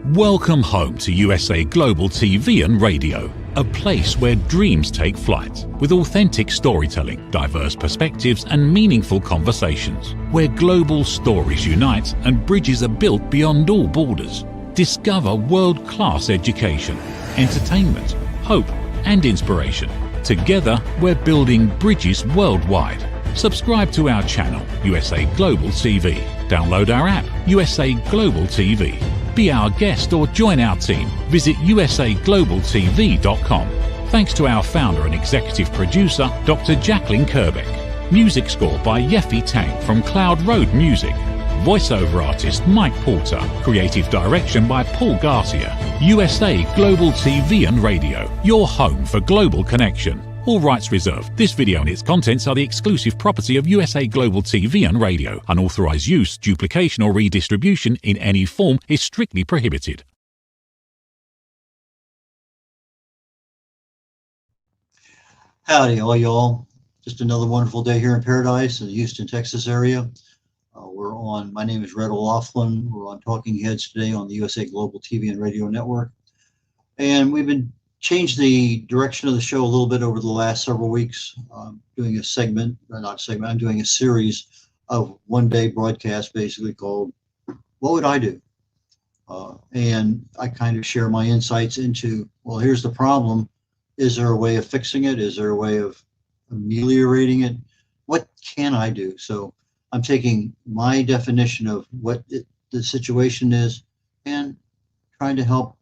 Welcome home to USA Global TV and Radio, a place where dreams take flight, with authentic storytelling, diverse perspectives and meaningful conversations, where global stories unite and bridges are built beyond all borders. Discover world-class education, entertainment, hope and inspiration. Together, we're building bridges worldwide. Subscribe to our channel, USA Global TV. Download our app, USA Global TV. Be our guest or join our team. Visit usaglobaltv.com. Thanks to our founder and executive producer, Dr. Jacqueline Kerbeck. Music score by Yeffy Tang from Cloud Road Music. Voiceover artist Mike Porter. Creative direction by Paul Garcia. USA Global TV and Radio, your home for global connection. All rights reserved. This video and its contents are the exclusive property of USA Global TV and Radio. Unauthorized use, duplication or redistribution in any form is strictly prohibited. Howdy, all y'all. Just another wonderful day here in paradise in the Houston, Texas area. My name is red.olaughlin. We're on Talking Heads today on the USA Global TV and Radio Network. And we've been changed the direction of the show a little bit over the last several weeks. Doing a segment, or not a segment, I'm doing a series of one-day broadcasts basically called What Would I Do? And I kind of share my insights into, well, here's the problem. Is there a way of fixing it? Is there a way of ameliorating it? What can I do? So I'm taking my definition of what the situation is and trying to help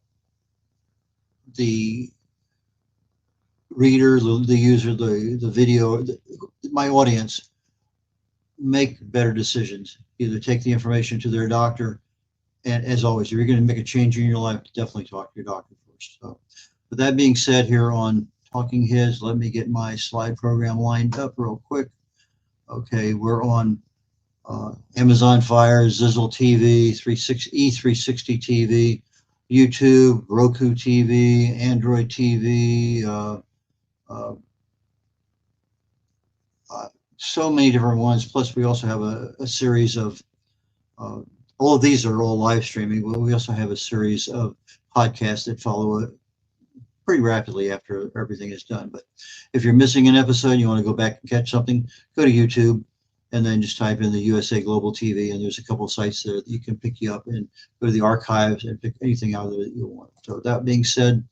the reader, the user, the video, my audience make better decisions. Either take the information to their doctor, and as always, if you're going to make a change in your life, definitely talk to your doctor first. So, with that being said, here on Talking Heads, let me get my slide program lined up real quick. Okay, we're on Amazon Fire, Zizzle TV, E360 TV, YouTube, Roku TV, Android TV, so many different ones. Plus, we also have a series of, all of these are all live streaming, but we also have a series of podcasts that follow it pretty rapidly after everything is done. But if you're missing an episode, you want to go back and catch something, go to YouTube and then just type in the USA Global TV, and there's a couple of sites there that you can pick you up and go to the archives and pick anything out of there that you want. So that being said,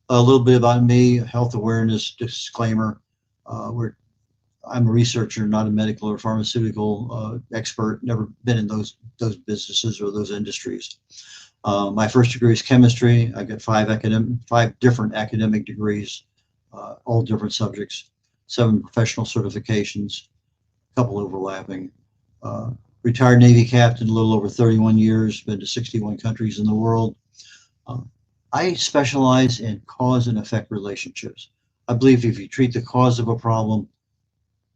a little bit about me, health awareness disclaimer. I'm a researcher, not a medical or pharmaceutical expert, never been in those businesses or those industries. My first degree is chemistry. I got five different academic degrees, all different subjects, 7 professional certifications, a couple overlapping. Retired Navy captain, a little over 31 years, been to 61 countries in the world. I specialize in cause and effect relationships. I believe if you treat the cause of a problem,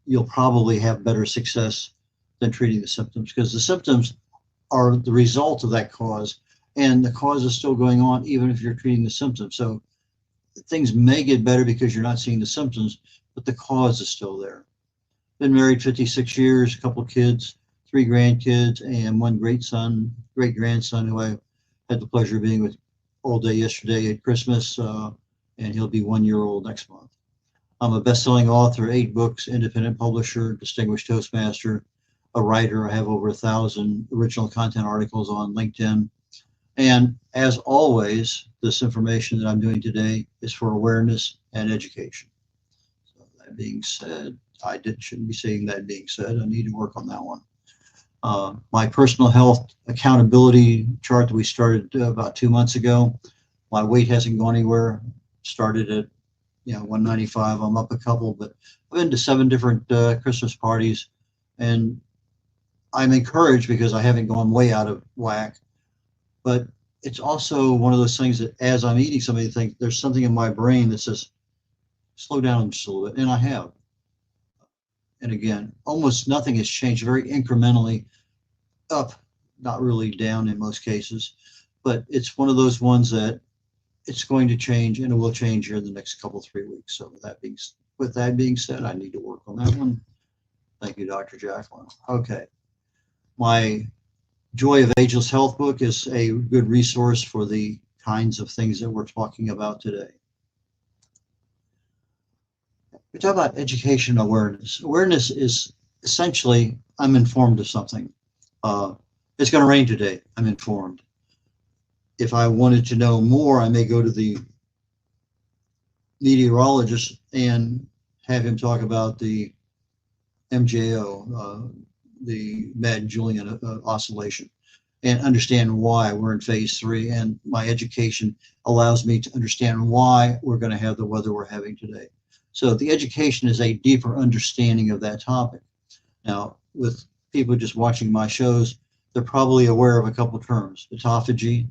you'll probably have better success than treating the symptoms, because the symptoms are the result of that cause, and the cause is still going on even if you're treating the symptoms. So things may get better because you're not seeing the symptoms, but the cause is still there. Been married 56 years, a couple of kids, 3 grandkids, and 1 great grandson who I had the pleasure of being with all day yesterday at Christmas, and he'll be 1 year old next month. I'm a best-selling author, 8 books, independent publisher, distinguished Toastmaster, a writer. I have over 1,000 original content articles on LinkedIn. And as always, this information that I'm doing today is for awareness and education. So that being said, shouldn't be saying that being said. I need to work on that one. My personal health accountability chart that we started about 2 months ago. My weight hasn't gone anywhere. Started at 195. I'm up a couple, but I've been to 7 different Christmas parties, and I'm encouraged because I haven't gone way out of whack. But it's also one of those things that as I'm eating something, there's something in my brain that says, slow down just a little bit, and I have. And again, almost nothing has changed, very incrementally up, not really down in most cases, but it's one of those ones that it's going to change, and it will change here in the next 3 weeks. So with that being said, I need to work on that one. Thank you, Dr. Jacqueline. Okay. My Joy of Ageless Health book is a good resource for the kinds of things that we're talking about today. We talk about education awareness. Awareness is essentially, I'm informed of something. It's going to rain today. I'm informed. If I wanted to know more, I may go to the meteorologist and have him talk about the MJO, the Madden-Julian oscillation, and understand why we're in phase 3. And my education allows me to understand why we're going to have the weather we're having today. So the education is a deeper understanding of that topic. Now, with people just watching my shows, they're probably aware of a couple of terms, autophagy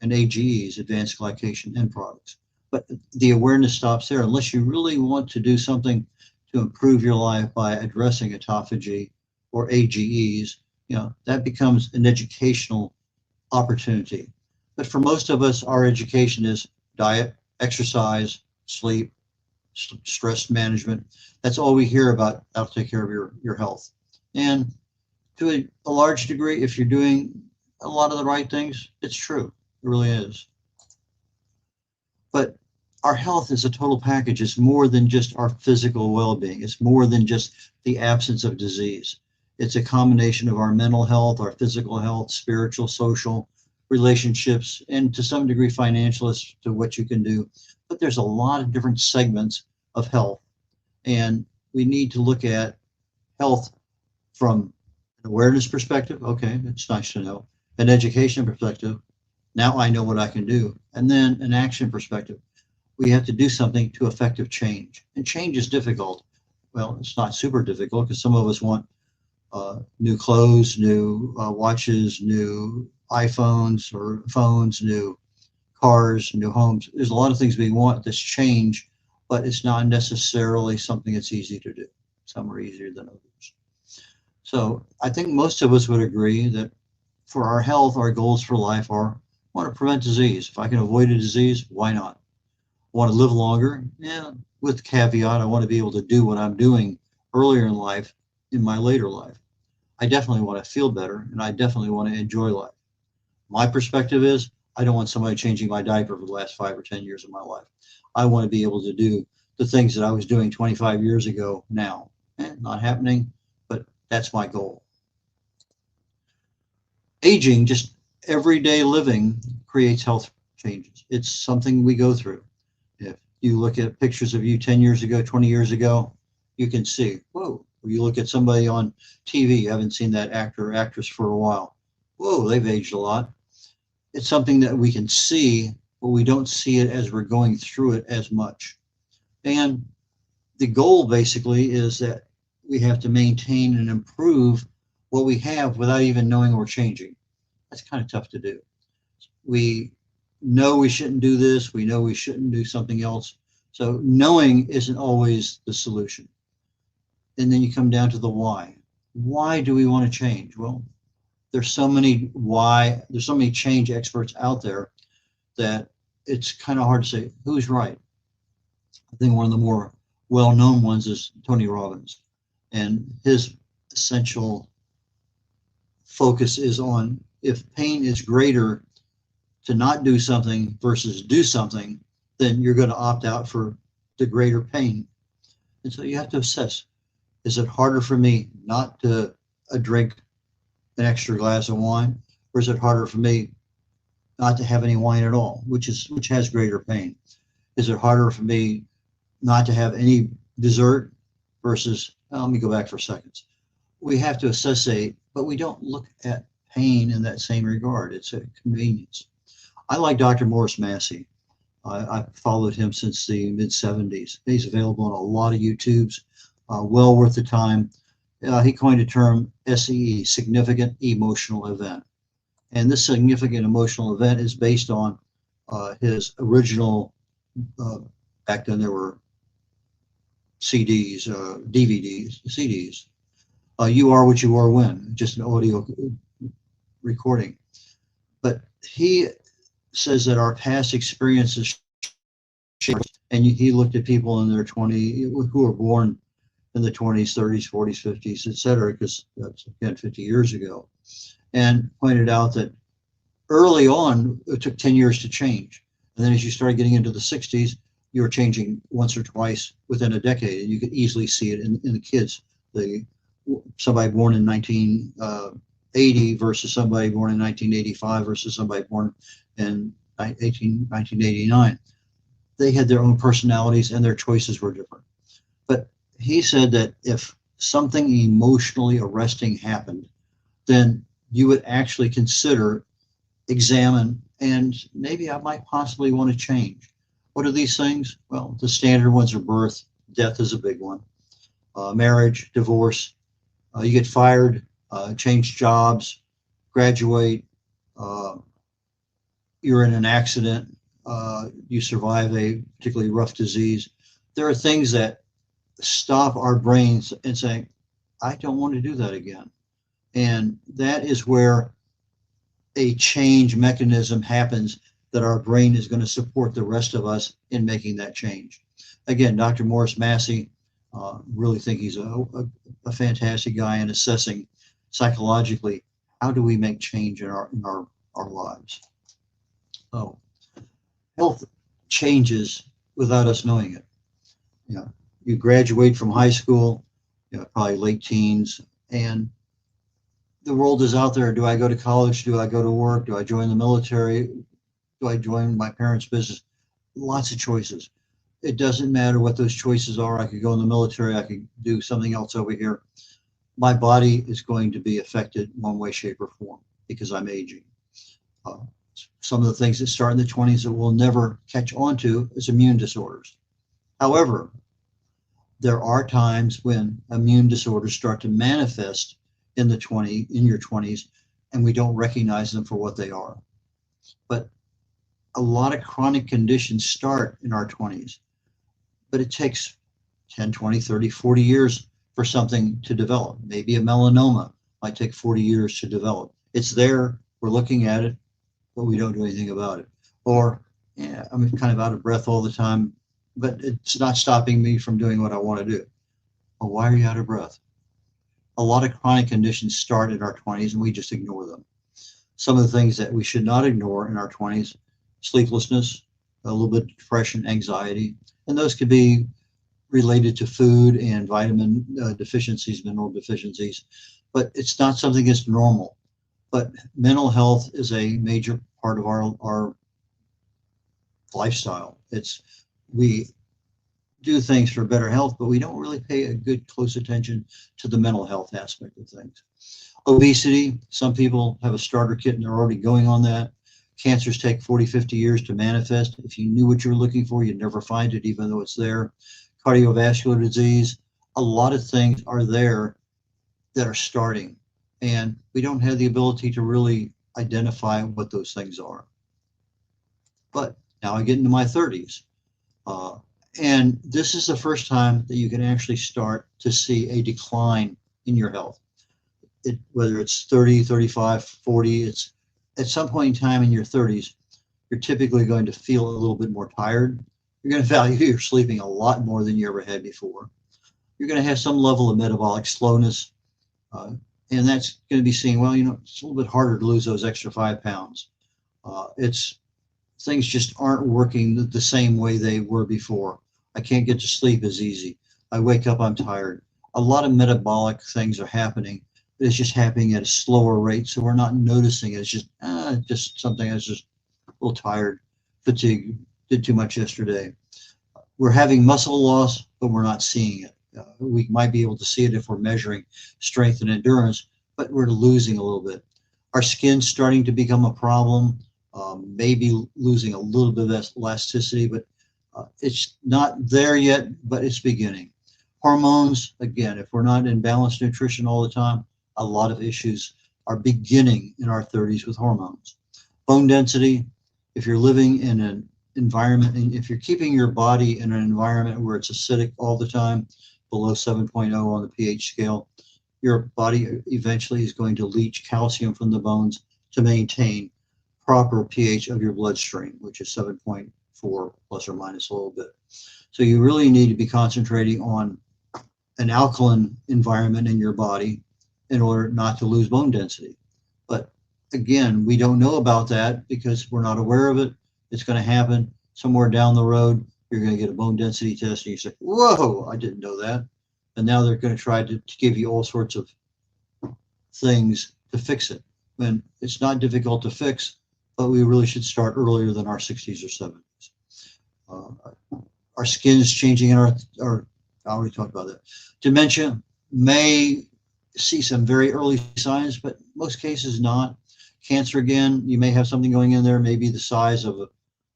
and AGEs, advanced glycation end products. But the awareness stops there. Unless you really want to do something to improve your life by addressing autophagy or AGEs, that becomes an educational opportunity. But for most of us, our education is diet, exercise, sleep, stress management. That's all we hear about how to take care of your health. And to a large degree, if you're doing a lot of the right things, it's true. It really is. But our health is a total package. It's more than just our physical well-being. It's more than just the absence of disease. It's a combination of our mental health, our physical health, spiritual, social, relationships, and to some degree financial as to what you can do. But there's a lot of different segments of health. And we need to look at health from an awareness perspective. Okay, it's nice to know. An education perspective. Now I know what I can do. And then an action perspective. We have to do something to effective change. And change is difficult. Well, it's not super difficult because some of us want new clothes, new watches, new iPhones or phones, new cars, new homes. There's a lot of things we want that's change, but it's not necessarily something that's easy to do. Some are easier than others. So I think most of us would agree that for our health, our goals for life are, I want to prevent disease. If I can avoid a disease, why not? I want to live longer? Yeah, with the caveat, I want to be able to do what I'm doing earlier in life in my later life. I definitely want to feel better, and I definitely want to enjoy life. My perspective is, I don't want somebody changing my diaper for the last 5 or 10 years of my life. I want to be able to do the things that I was doing 25 years ago now. Not happening, but that's my goal. Aging, just everyday living, creates health changes. It's something we go through. If you look at pictures of you 10 years ago, 20 years ago, you can see, whoa. You look at somebody on TV, you haven't seen that actor or actress for a while. Whoa, they've aged a lot. It's something that we can see, but we don't see it as we're going through it as much. And the goal basically is that we have to maintain and improve what we have without even knowing we're changing. That's kind of tough to do. We know we shouldn't do this. We know we shouldn't do something else. So knowing isn't always the solution. And then you come down to the why. Why do we want to change? Well, there's so many change experts out there that it's kind of hard to say who's right. I think one of the more well-known ones is Tony Robbins, and his essential focus is on if pain is greater to not do something versus do something, then you're going to opt out for the greater pain. And so you have to assess, is it harder for me not to drink an extra glass of wine, or is it harder for me not to have any wine at all, which has greater pain? Is it harder for me not to have any dessert versus, let me go back for seconds. We have to assess but we don't look at pain in that same regard. It's a convenience. I like Dr. Morris Massey. I've followed him since the mid-70s. He's available on a lot of YouTubes, well worth the time. He coined a term, SEE, significant emotional event. And this significant emotional event is based on his original, back then there were CDs, DVDs, CDs. You Are What You Are When, just an audio recording. But he says that our past experiences shape, and he looked at people in their 20s who were born in the 20s, 30s, 40s, 50s, et cetera, because that's, again, 50 years ago. and pointed out that early on, it took 10 years to change. And then as you started getting into the 60s, you were changing once or twice within a decade. And you could easily see it in the kids. Somebody born in 1980 versus somebody born in 1985 versus somebody born in 1989. They had their own personalities and their choices were different. But he said that if something emotionally arresting happened, then you would actually consider, examine, and maybe I might possibly want to change. What are these things? Well, the standard ones are birth, death is a big one, marriage, divorce, you get fired, change jobs, graduate, you're in an accident, you survive a particularly rough disease. There are things that stop our brains and say, I don't want to do that again. And that is where a change mechanism happens that our brain is going to support the rest of us in making that change. Again, Dr. Morris Massey, really think he's a fantastic guy in assessing psychologically how do we make change in our lives. So health changes without us knowing it. You know, you graduate from high school, probably late teens, and the world is out there. Do I go to college? Do I go to work? Do I join the military? Do I join my parents' business? Lots of choices. It doesn't matter what those choices are. I could go in the military. I could do something else over here. My body is going to be affected one way, shape, or form because I'm aging. Some of the things that start in the 20s that we'll never catch on to is immune disorders. However, there are times when immune disorders start to manifest in your 20s, and we don't recognize them for what they are. But a lot of chronic conditions start in our 20s, but it takes 10, 20, 30, 40 years for something to develop. Maybe a melanoma might take 40 years to develop. It's there, we're looking at it, but we don't do anything about it. Or, yeah, I'm kind of out of breath all the time, but it's not stopping me from doing what I want to do. Well, why are you out of breath? A lot of chronic conditions start in our 20s and we just ignore them. Some of the things that we should not ignore in our 20s, sleeplessness, a little bit of depression, anxiety, and those could be related to food and vitamin deficiencies, mineral deficiencies, but it's not something that's normal. But mental health is a major part of our lifestyle. We do things for better health, but we don't really pay a good close attention to the mental health aspect of things. Obesity, some people have a starter kit and they're already going on that. Cancers take 40, 50 years to manifest. If you knew what you were looking for, you'd never find it, even though it's there. Cardiovascular disease, a lot of things are there that are starting, and we don't have the ability to really identify what those things are. But now I get into my 30s, and this is the first time that you can actually start to see a decline in your health. Whether it's 30, 35, 40, it's at some point in time in your 30s, you're typically going to feel a little bit more tired. You're going to value your sleeping a lot more than you ever had before. You're going to have some level of metabolic slowness, and that's going to be seen, well, it's a little bit harder to lose those extra 5 pounds. Things just aren't working the same way they were before. I can't get to sleep as easy. I wake up, I'm tired. A lot of metabolic things are happening. It's just happening at a slower rate, so we're not noticing it. It's just something that's just a little tired, fatigue, did too much yesterday. We're having muscle loss, but we're not seeing it. We might be able to see it if we're measuring strength and endurance, but we're losing a little bit. Our skin's starting to become a problem, maybe losing a little bit of elasticity, but it's not there yet, but it's beginning. Hormones, again, if we're not in balanced nutrition all the time, a lot of issues are beginning in our 30s with hormones. Bone density, if you're living in an environment, and if you're keeping your body in an environment where it's acidic all the time, below 7.0 on the pH scale, your body eventually is going to leach calcium from the bones to maintain proper pH of your bloodstream, which is 7.4 plus or minus a little bit. So you really need to be concentrating on an alkaline environment in your body in order not to lose bone density. But again, we don't know about that because we're not aware of it. It's going to happen somewhere down the road. You're going to get a bone density test and you say, whoa, I didn't know that. And now they're going to try to give you all sorts of things to fix it. When it's not difficult to fix, but we really should start earlier than our 60s or 70s. Our skin is changing in our, I already talked about that. Dementia may see some very early signs, but most cases not. Cancer, again, you may have something going in there, maybe the size of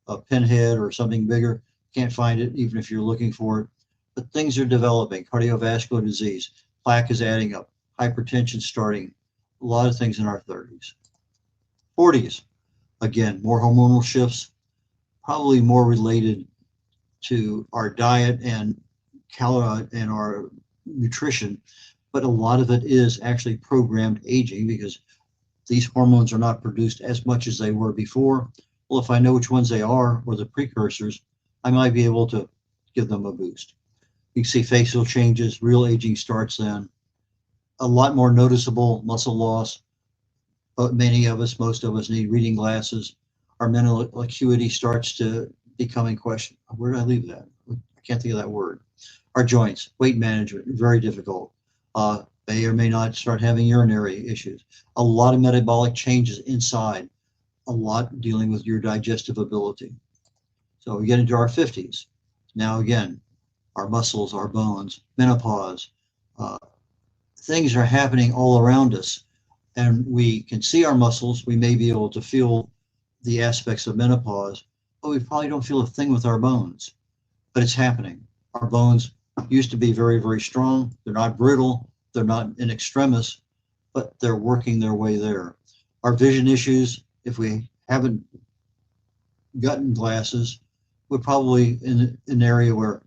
a pinhead or something bigger. Can't find it even if you're looking for it. But things are developing. Cardiovascular disease, plaque is adding up, hypertension starting, a lot of things in our 30s. 40s, again, more hormonal shifts, probably more related to our diet and our nutrition, but a lot of it is actually programmed aging because these hormones are not produced as much as they were before. Well, if I know which ones they are or the precursors, I might be able to give them a boost. You can see facial changes, real aging starts then. A lot more noticeable muscle loss, but many of us, most of us need reading glasses. Our mental acuity starts to become in question. Where did I leave that? I can't think of that word. Our joints, weight management, very difficult. May or may not start having urinary issues. A lot of metabolic changes inside, a lot dealing with your digestive ability. So we get into our 50s. Now again, our muscles, our bones, menopause, things are happening all around us. And we can see our muscles. We may be able to feel the aspects of menopause, but we probably don't feel a thing with our bones. But it's happening. Our bones used to be very, very strong. They're not brittle. They're not in extremis, but they're working their way there. Our vision issues, if we haven't gotten glasses, we're probably in an area where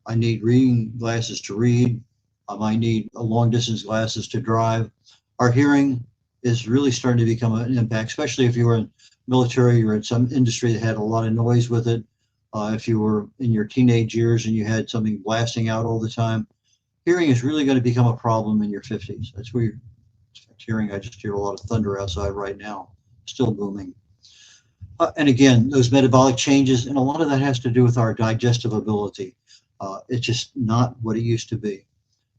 I need reading glasses to read. I might need a long distance glasses to drive. Our hearing is really starting to become an impact, especially if you were in military or in some industry that had a lot of noise with it. If you were in your teenage years and you had something blasting out all the time, hearing is really going to become a problem in your 50s. That's where you're hearing. I just hear a lot of thunder outside right now, still booming. And again, those metabolic changes, and a lot of that has to do with our digestive ability. It's just not what it used to be.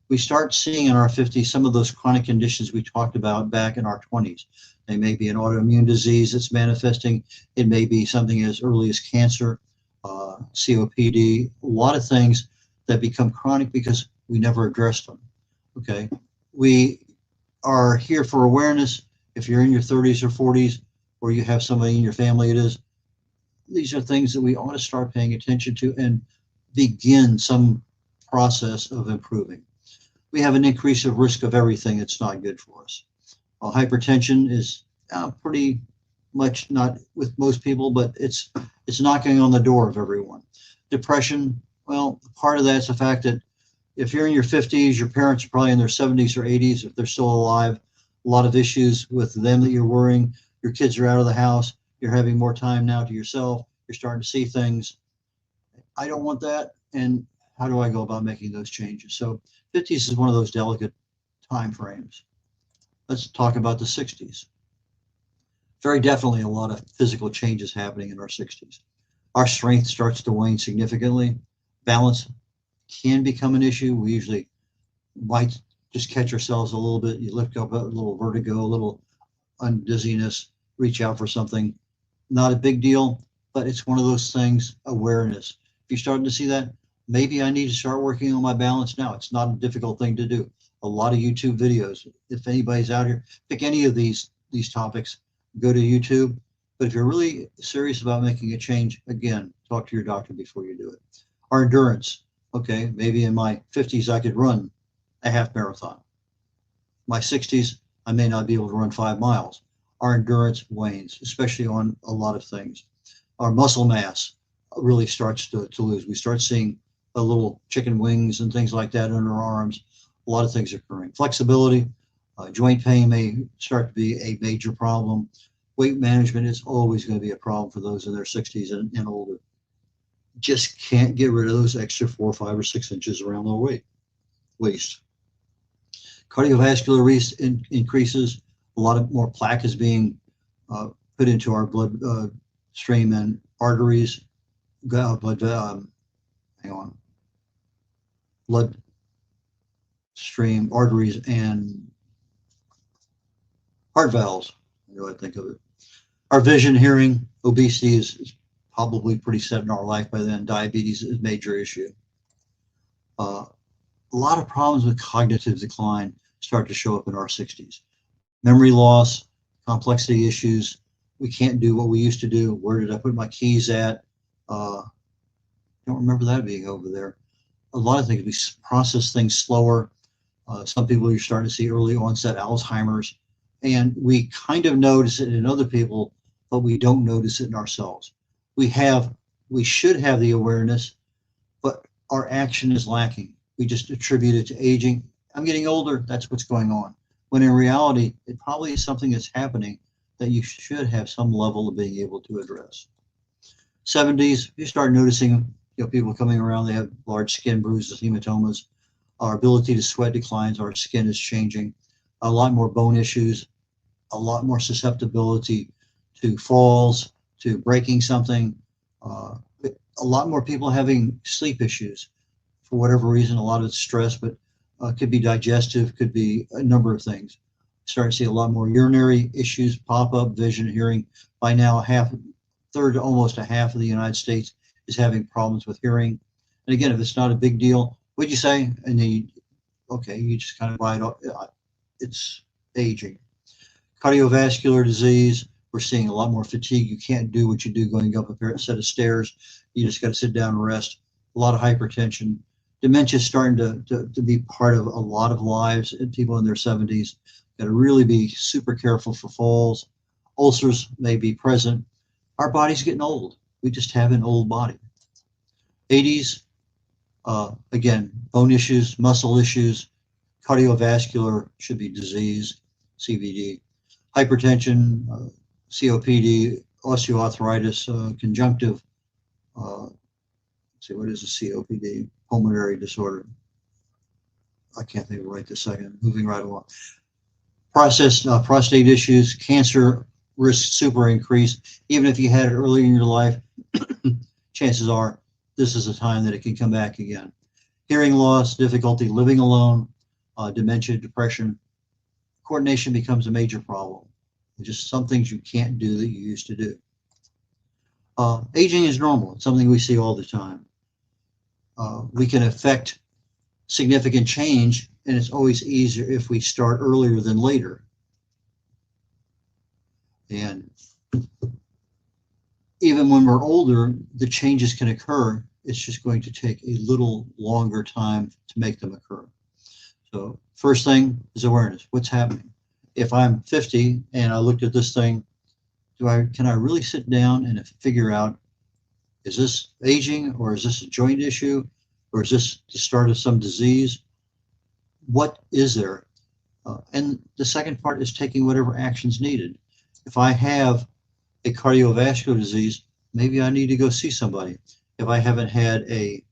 We start seeing in our 50s some of those chronic conditions we talked about back in our 20s. They may be an autoimmune disease that's manifesting. It may be something as early as cancer, COPD, a lot of things that become chronic because we never addressed them. Okay, we are here for awareness. If you're in your 30s or 40s, or you have somebody in your family, these are things that we ought to start paying attention to and begin some process of improving. We have an increase of risk of everything that's not good for us. Hypertension is pretty much not with most people, but it's knocking on the door of everyone. Depression, well, part of that's the fact that if you're in your 50s, your parents are probably in their 70s or 80s, if they're still alive, a lot of issues with them that you're worrying. Your kids are out of the house. You're having more time now to yourself. You're starting to see things. I don't want that. And how do I go about making those changes? So 50s is one of those delicate time frames. Let's talk about the 60s. Very definitely a lot of physical changes happening in our 60s. Our strength starts to wane significantly. Balance can become an issue. We usually might just catch ourselves a little bit. You lift up a little vertigo, a little dizziness, reach out for something. Not a big deal, but it's one of those things, awareness. If you're starting to see that, maybe I need to start working on my balance now. It's not a difficult thing to do. A lot of YouTube videos. If anybody's out here, pick any of these topics, go to YouTube. But if you're really serious about making a change, again, talk to your doctor before you do it. Our endurance. Okay, maybe in my 50s, I could run a half marathon. My 60s, I may not be able to run 5 miles. Our endurance wanes, especially on a lot of things. Our muscle mass really starts to lose. We start seeing a little chicken wings and things like that under our arms. A lot of things occurring. Flexibility, joint pain may start to be a major problem. Weight management is always going to be a problem for those in their 60s and older. Just can't get rid of those extra 4, 5, or 6 inches around their waist. Cardiovascular increases. A lot of more plaque is being put into our blood stream and arteries, blood stream, arteries, and heart valves. You know, I think of it. Our vision, hearing, obesity is probably pretty set in our life by then. Diabetes is a major issue. A lot of problems with cognitive decline start to show up in our 60s. Memory loss, complexity issues. We can't do what we used to do. Where did I put my keys at? Don't remember that being over there. A lot of things, we process things slower. Some people, you're starting to see early onset Alzheimer's, and we kind of notice it in other people, but we don't notice it in ourselves. We should have the awareness, but our action is lacking. We just attribute it to aging. I'm getting older, that's what's going on. When in reality, it probably is something that's happening that you should have some level of being able to address. 70s, you start noticing, people coming around, they have large skin bruises, hematomas. Our ability to sweat declines, our skin is changing. A lot more bone issues, a lot more susceptibility to falls, to breaking something. A lot more people having sleep issues for whatever reason. A lot of it's stress, but could be digestive, could be a number of things. Starting to see a lot more urinary issues pop up, vision, hearing. By now, third to almost a half of the United States is having problems with hearing. And again, if it's not a big deal, what'd you say? And then you just kind of buy it off. It's aging. Cardiovascular disease, we're seeing a lot more fatigue. You can't do what you do going up a set of stairs. You just got to sit down and rest. A lot of hypertension. Dementia is starting to be part of a lot of lives and people in their 70s. Got to really be super careful for falls. Ulcers may be present. Our body's getting old. We just have an old body. 80s, again, bone issues, muscle issues, cardiovascular should be disease, CVD, hypertension, COPD, osteoarthritis, conjunctive. Let's see, what is a COPD? Pulmonary disorder. I can't think of it right this second. Moving right along. Prostate issues, cancer risk super increased. Even if you had it earlier in your life, chances are this is a time that it can come back again. Hearing loss, difficulty living alone, dementia, depression. Coordination becomes a major problem. Just some things you can't do that you used to do. Aging is normal. It's something we see all the time. We can affect significant change, and it's always easier if we start earlier than later. And even when we're older, the changes can occur. It's just going to take a little longer time to make them occur. So first thing is awareness. What's happening? If I'm 50 and I looked at this thing, can I really sit down and figure out, is this aging, or is this a joint issue, or is this the start of some disease? What is there? And the second part is taking whatever action's needed. If I have a cardiovascular disease, maybe I need to go see somebody. If I haven't had a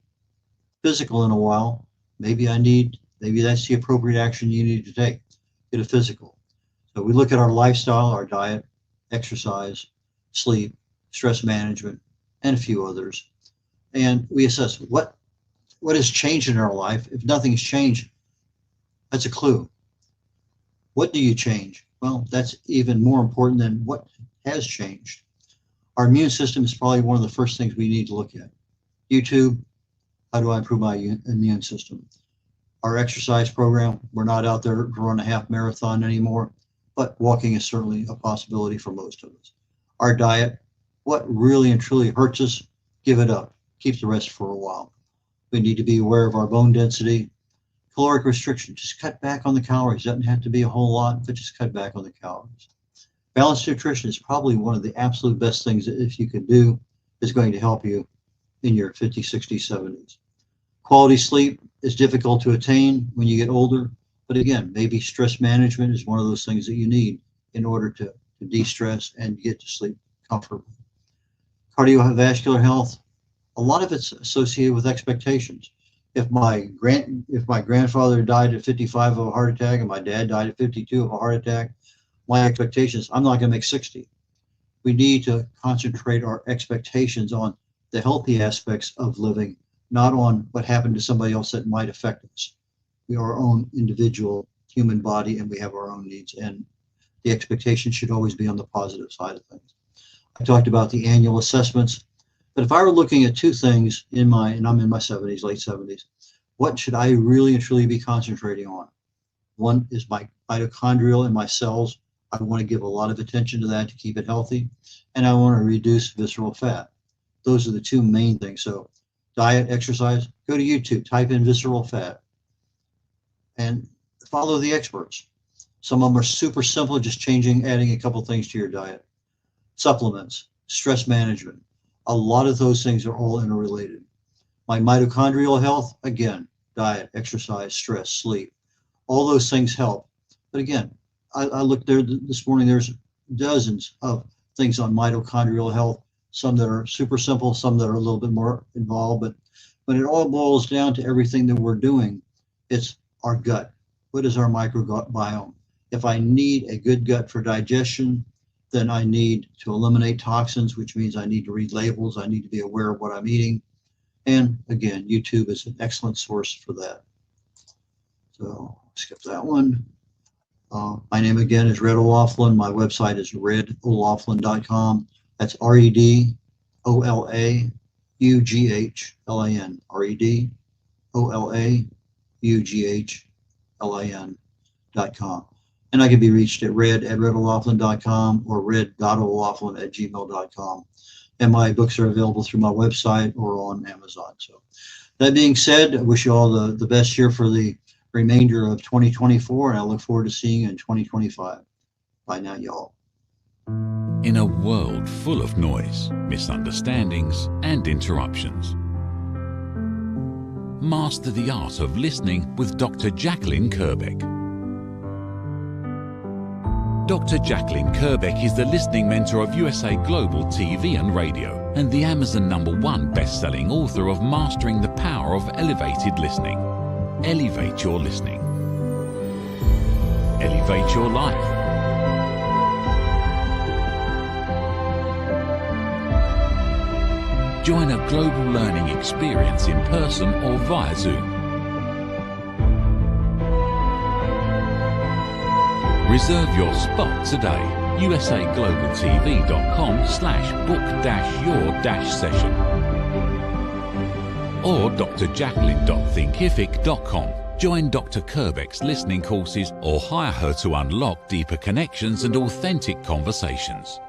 physical in a while, maybe that's the appropriate action you need to take, get a physical. So we look at our lifestyle, our diet, exercise, sleep, stress management, and a few others. And we assess what has changed in our life. If nothing's changed, that's a clue. What do you change? Well, that's even more important than what has changed. Our immune system is probably one of the first things we need to look at. YouTube, how do I improve my immune system? Our exercise program, we're not out there to run a half marathon anymore, but walking is certainly a possibility for most of us. Our diet, what really and truly hurts us, give it up. Keep the rest for a while. We need to be aware of our bone density. Caloric restriction, just cut back on the calories. Doesn't have to be a whole lot, but just cut back on the calories. Balanced nutrition is probably one of the absolute best things that if you can do is going to help you in your 50s, 60s, 70s. Quality sleep is difficult to attain when you get older, but again, maybe stress management is one of those things that you need in order to de-stress and get to sleep comfortably. Cardiovascular health, a lot of it's associated with expectations. If my grandfather died at 55 of a heart attack and my dad died at 52 of a heart attack, my expectations, I'm not going to make 60. We need to concentrate our expectations on the healthy aspects of living, not on what happened to somebody else that might affect us. We are our own individual human body, and we have our own needs, and the expectation should always be on the positive side of things. I talked about the annual assessments, but if I were looking at two things and I'm in my 70s, late 70s, what should I really and truly be concentrating on? One is my mitochondrial and my cells. I want to give a lot of attention to that to keep it healthy, and I want to reduce visceral fat. Those are the two main things. So diet, exercise, go to YouTube, type in visceral fat, and follow the experts. Some of them are super simple, just adding a couple things to your diet. Supplements, stress management, a lot of those things are all interrelated. My mitochondrial health, again, diet, exercise, stress, sleep, all those things help. But again, I looked there this morning, there's dozens of things on mitochondrial health, some that are super simple, some that are a little bit more involved, but when it all boils down to everything that we're doing, it's our gut. What is our microbiome? If I need a good gut for digestion, then I need to eliminate toxins, which means I need to read labels. I need to be aware of what I'm eating. And again, YouTube is an excellent source for that. So skip that one. My name again is Red O'Laughlin. My website is red.olaughlin.com. That's REDOLAUGHLIN. REDOLAUGHLIN.com. And I can be reached at red@redolaughlin.com or red.olaughlin@gmail.com. And my books are available through my website or on Amazon. So that being said, I wish you all the best here for the remainder of 2024, and I look forward to seeing you in 2025. Bye now, y'all. In a world full of noise, misunderstandings, and interruptions, master the art of listening with Dr. Jacqueline Kerbeck. Dr. Jacqueline Kerbeck is the listening mentor of USA Global TV and Radio and the Amazon #1 best-selling author of Mastering the Power of Elevated Listening. Elevate your listening. Elevate your life. Join a global learning experience in person or via Zoom. Reserve your spot today. usaglobaltv.com/book-your-session or drjacqueline.thinkific.com. Join Dr. Kerbeck's listening courses or hire her to unlock deeper connections and authentic conversations.